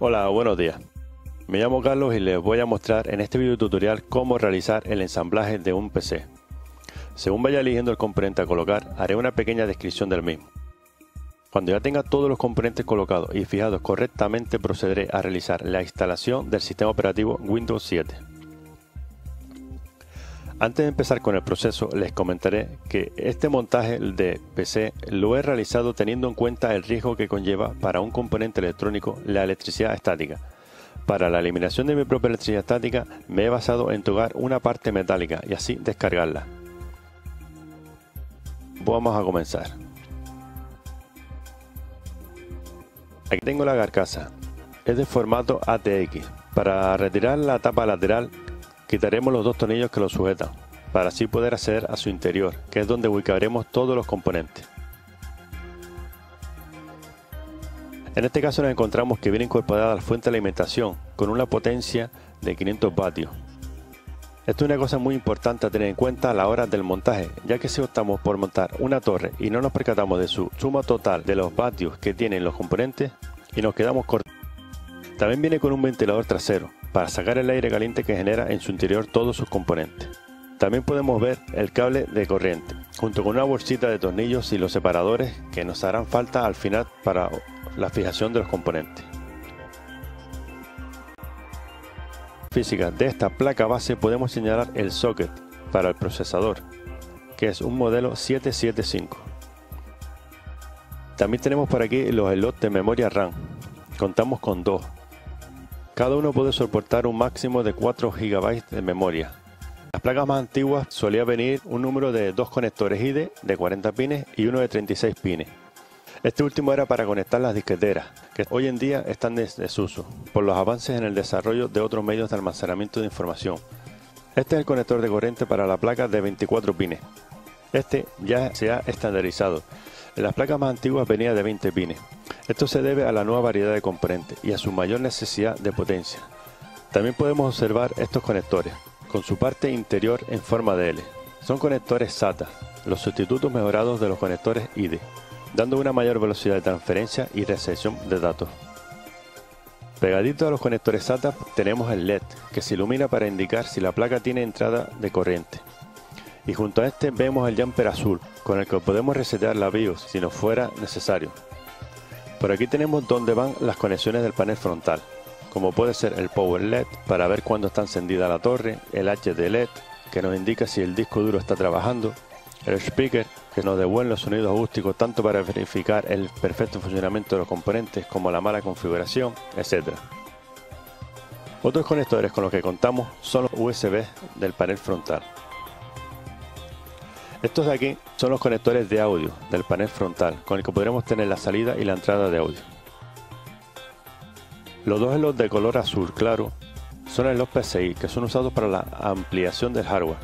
Hola, buenos días. Me llamo Carlos y les voy a mostrar en este video tutorial cómo realizar el ensamblaje de un PC. Según vaya eligiendo el componente a colocar, haré una pequeña descripción del mismo. Cuando ya tenga todos los componentes colocados y fijados correctamente, procederé a realizar la instalación del sistema operativo Windows 7. Antes de empezar con el proceso, les comentaré que este montaje de PC lo he realizado teniendo en cuenta el riesgo que conlleva para un componente electrónico la electricidad estática. Para la eliminación de mi propia electricidad estática me he basado en tocar una parte metálica y así descargarla. Vamos a comenzar. Aquí tengo la carcasa, es de formato ATX. Para retirar la tapa lateral quitaremos los dos tornillos que lo sujetan, para así poder acceder a su interior, que es donde ubicaremos todos los componentes. En este caso nos encontramos que viene incorporada la fuente de alimentación con una potencia de 500 vatios. Esto es una cosa muy importante a tener en cuenta a la hora del montaje, ya que si optamos por montar una torre y no nos percatamos de su suma total de los vatios que tienen los componentes y nos quedamos cortos. También viene con un ventilador trasero para sacar el aire caliente que genera en su interior todos sus componentes. También podemos ver el cable de corriente, junto con una bolsita de tornillos y los separadores que nos harán falta al final para la fijación de los componentes. Física de esta placa base podemos señalar el socket para el procesador, que es un modelo 775. También tenemos por aquí los slots de memoria RAM. Contamos con dos. Cada uno puede soportar un máximo de 4 GB de memoria. Las placas más antiguas solía venir un número de dos conectores IDE de 40 pines y uno de 36 pines. Este último era para conectar las disqueteras, que hoy en día están en desuso por los avances en el desarrollo de otros medios de almacenamiento de información. Este es el conector de corriente para la placa de 24 pines. Este ya se ha estandarizado. En las placas más antiguas venía de 20 pines. Esto se debe a la nueva variedad de componentes y a su mayor necesidad de potencia. También podemos observar estos conectores, con su parte interior en forma de L. Son conectores SATA, los sustitutos mejorados de los conectores IDE, dando una mayor velocidad de transferencia y recepción de datos. Pegadito a los conectores SATA tenemos el LED, que se ilumina para indicar si la placa tiene entrada de corriente. Y junto a este vemos el jumper azul, con el que podemos resetear la BIOS si nos fuera necesario. Por aquí tenemos donde van las conexiones del panel frontal, como puede ser el Power LED para ver cuándo está encendida la torre, el HD LED que nos indica si el disco duro está trabajando, el speaker que nos devuelve los sonidos acústicos tanto para verificar el perfecto funcionamiento de los componentes como la mala configuración, etc. Otros conectores con los que contamos son los USB del panel frontal. Estos de aquí son los conectores de audio del panel frontal, con el que podremos tener la salida y la entrada de audio. Los dos slots de color azul claro son slots PCI, que son usados para la ampliación del hardware,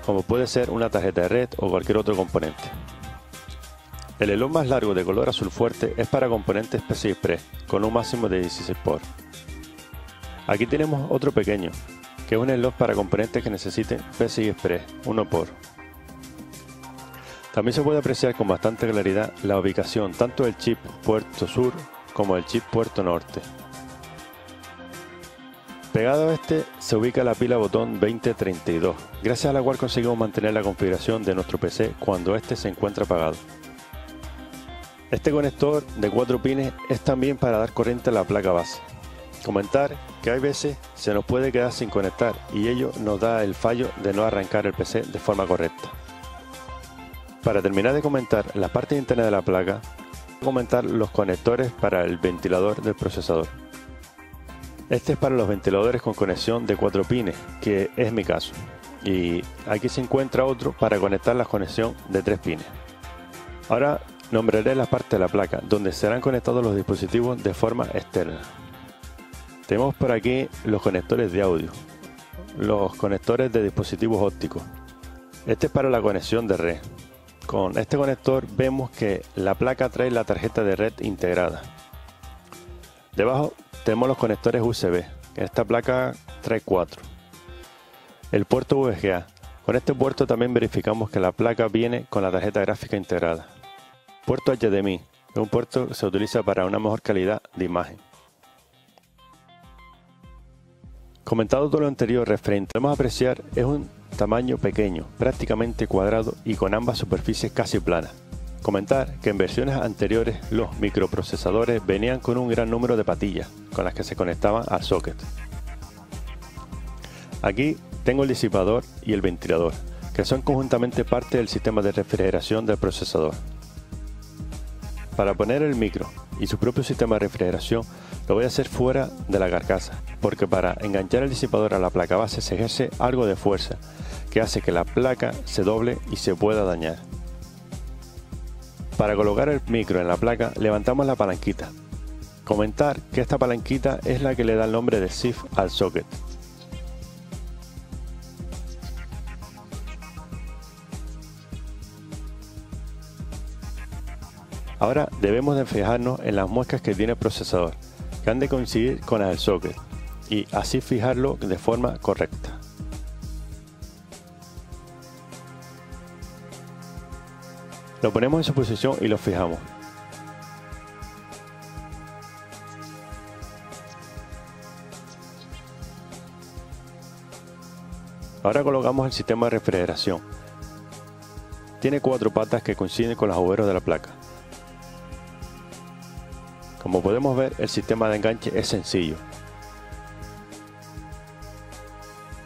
como puede ser una tarjeta de red o cualquier otro componente. El slot más largo de color azul fuerte es para componentes PCI Express, con un máximo de 16 por. Aquí tenemos otro pequeño, que es un slot para componentes que necesiten PCI Express 1 por. También se puede apreciar con bastante claridad la ubicación tanto del chip puerto sur como del chip puerto norte. Pegado a este se ubica la pila botón 2032, gracias a la cual conseguimos mantener la configuración de nuestro PC cuando este se encuentra apagado. Este conector de 4 pines es también para dar corriente a la placa base. Comentar que hay veces se nos puede quedar sin conectar y ello nos da el fallo de no arrancar el PC de forma correcta. Para terminar de comentar la parte interna de la placa, voy a comentar los conectores para el ventilador del procesador. Este es para los ventiladores con conexión de 4 pines, que es mi caso. Y aquí se encuentra otro para conectar la conexión de 3 pines. Ahora nombraré la parte de la placa, donde serán conectados los dispositivos de forma externa. Tenemos por aquí los conectores de audio, los conectores de dispositivos ópticos. Este es para la conexión de red. Con este conector vemos que la placa trae la tarjeta de red integrada. Debajo tenemos los conectores USB, esta placa trae 4. El puerto VGA, con este puerto también verificamos que la placa viene con la tarjeta gráfica integrada. Puerto HDMI, es un puerto que se utiliza para una mejor calidad de imagen. Comentado todo lo anterior referente, podemos apreciar es un tamaño pequeño, prácticamente cuadrado y con ambas superficies casi planas. Comentar que en versiones anteriores los microprocesadores venían con un gran número de patillas con las que se conectaban al socket. Aquí tengo el disipador y el ventilador, que son conjuntamente parte del sistema de refrigeración del procesador. Para poner el micro y su propio sistema de refrigeración lo voy a hacer fuera de la carcasa, porque para enganchar el disipador a la placa base se ejerce algo de fuerza que hace que la placa se doble y se pueda dañar. Para colocar el micro en la placa levantamos la palanquita. Comentar que esta palanquita es la que le da el nombre de SIF al socket. Ahora debemos de fijarnos en las muescas que tiene el procesador, que han de coincidir con las del socket, y así fijarlo de forma correcta. Lo ponemos en su posición y lo fijamos. Ahora colocamos el sistema de refrigeración. Tiene 4 patas que coinciden con los agujeros de la placa. Como podemos ver, el sistema de enganche es sencillo.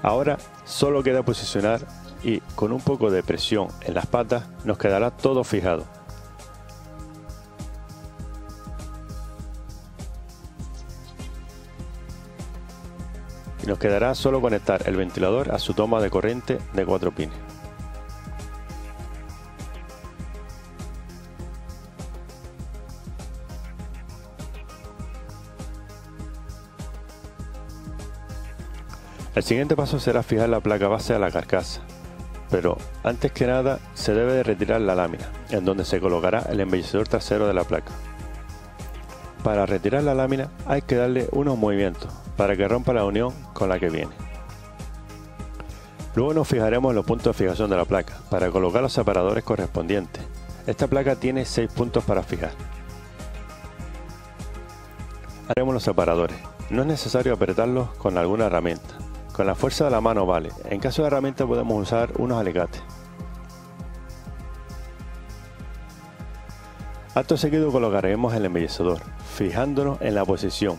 Ahora solo queda posicionar y con un poco de presión en las patas nos quedará todo fijado. Y nos quedará solo conectar el ventilador a su toma de corriente de 4 pines. El siguiente paso será fijar la placa base a la carcasa, pero antes que nada se debe de retirar la lámina, en donde se colocará el embellecedor trasero de la placa. Para retirar la lámina hay que darle unos movimientos para que rompa la unión con la que viene. Luego nos fijaremos en los puntos de fijación de la placa para colocar los separadores correspondientes. Esta placa tiene 6 puntos para fijar. Haremos los separadores. No es necesario apretarlos con alguna herramienta. Con la fuerza de la mano vale. En caso de herramienta podemos usar unos alicates. Acto seguido colocaremos el embellecedor, fijándonos en la posición.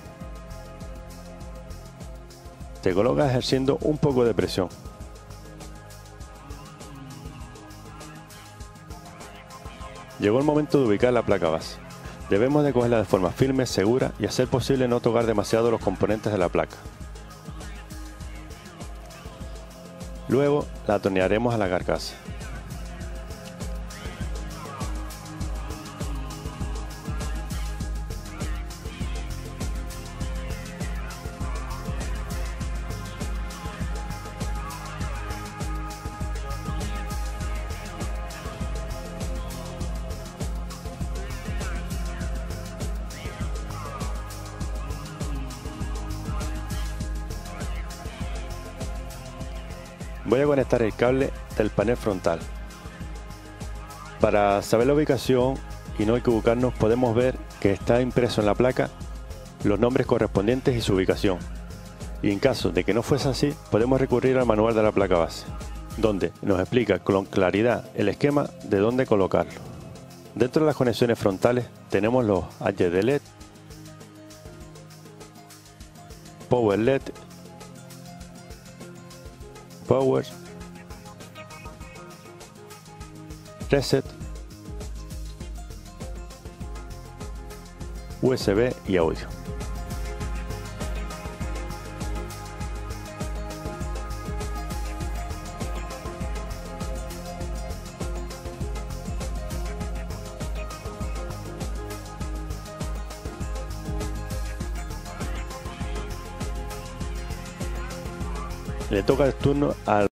Se coloca ejerciendo un poco de presión. Llegó el momento de ubicar la placa base. Debemos de cogerla de forma firme, segura y a ser posible no tocar demasiado los componentes de la placa. Luego la atornillaremos a la carcasa. Voy a conectar el cable del panel frontal. Para saber la ubicación y no equivocarnos, podemos ver que está impreso en la placa los nombres correspondientes y su ubicación. Y en caso de que no fuese así, podemos recurrir al manual de la placa base, donde nos explica con claridad el esquema de dónde colocarlo. Dentro de las conexiones frontales tenemos los HD LED, Power LED, Power, Reset, USB y audio. Le toca el turno al